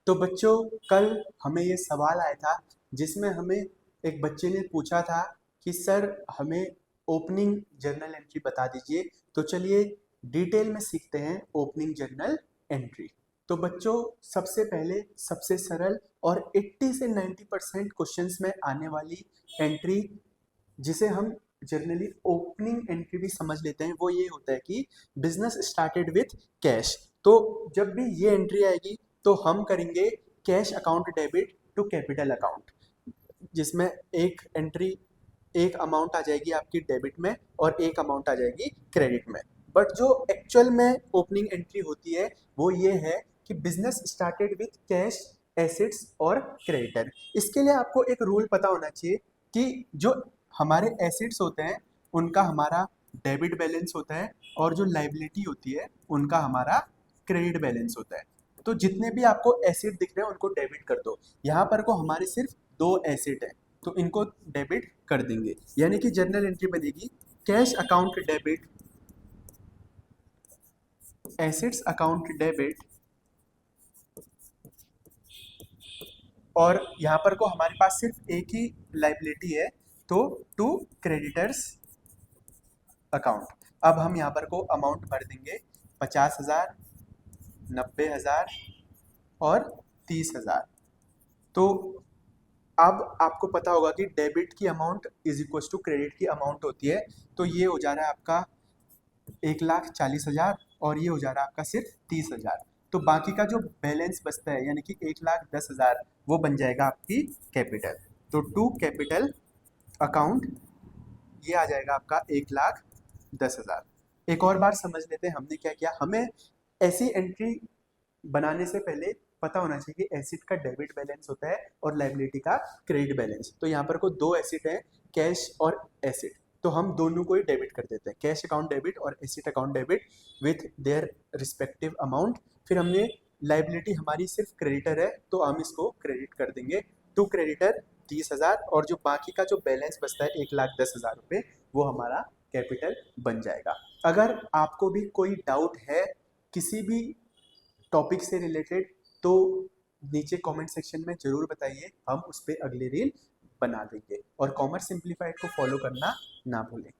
तो बच्चों कल हमें ये सवाल आया था जिसमें हमें एक बच्चे ने पूछा था कि सर हमें ओपनिंग जर्नल एंट्री बता दीजिए। तो चलिए डिटेल में सीखते हैं ओपनिंग जर्नल एंट्री। तो बच्चों सबसे पहले सबसे सरल और 80 से 90% क्वेश्चंस में आने वाली एंट्री जिसे हम जनरली ओपनिंग एंट्री भी समझ लेते हैं वो ये होता है कि बिजनेस स्टार्टेड विथ कैश। तो जब भी ये एंट्री आएगी तो हम करेंगे cash account debit to capital account, जिसमें एक एंट्री एक अमाउंट आ जाएगी आपकी डेबिट में और एक अमाउंट आ जाएगी क्रेडिट में। बट जो एक्चुअल में ओपनिंग एंट्री होती है वो ये है कि business started with cash, assets और क्रेडिटर। इसके लिए आपको एक रूल पता होना चाहिए कि जो हमारे एसेट्स होते हैं उनका हमारा डेबिट बैलेंस होता है और जो लाइबिलिटी होती है उनका हमारा क्रेडिट बैलेंस होता है। तो जितने भी आपको एसेट दिख रहे हैं उनको डेबिट कर दो। यहाँ पर को हमारे सिर्फ दो एसेट है तो इनको डेबिट कर देंगे, यानी कि जर्नल एंट्री बनेगी cash account debit, assets account debit, और यहाँ पर को हमारे पास सिर्फ एक ही लाइबिलिटी है तो टू क्रेडिटर्स अकाउंट। अब हम यहाँ पर को अमाउंट भर देंगे 50,000, 90,000 और 30,000। तो अब आपको पता होगा कि डेबिट की amount is equal to credit की अमाउंट होती है। तो ये हो जा रहा है आपका 1,40,000 और ये हो जा रहा है आपका सिर्फ 30,000। तो बाकी का जो बैलेंस बचता है यानी कि 1,10,000 वो बन जाएगा आपकी कैपिटल। तो टू कैपिटल अकाउंट ये आ जाएगा आपका 1,10,000। एक और बार समझ लेते हैं हमने क्या किया। हमें ऐसी एंट्री बनाने से पहले पता होना चाहिए कि एसिड का डेबिट बैलेंस होता है और लाइबिलिटी का क्रेडिट बैलेंस। तो यहाँ पर को दो एसिड है, कैश और एसिड, तो हम दोनों को ही डेबिट कर देते हैं, कैश अकाउंट डेबिट और acid account debit with their respective amount. फिर हमने लाइबिलिटी हमारी सिर्फ क्रेडिटर है तो हम इसको क्रेडिट कर देंगे टू क्रेडिटर 30,000 और जो बाकी का जो बैलेंस बचता है 1,10,000 रुपये वो हमारा कैपिटल बन जाएगा। अगर आपको भी कोई डाउट है किसी भी टॉपिक से रिलेटेड तो नीचे कमेंट सेक्शन में ज़रूर बताइए, हम उस पर अगली रील बना देंगे। और कॉमर्स सिंप्लीफाइड को फॉलो करना ना भूलें।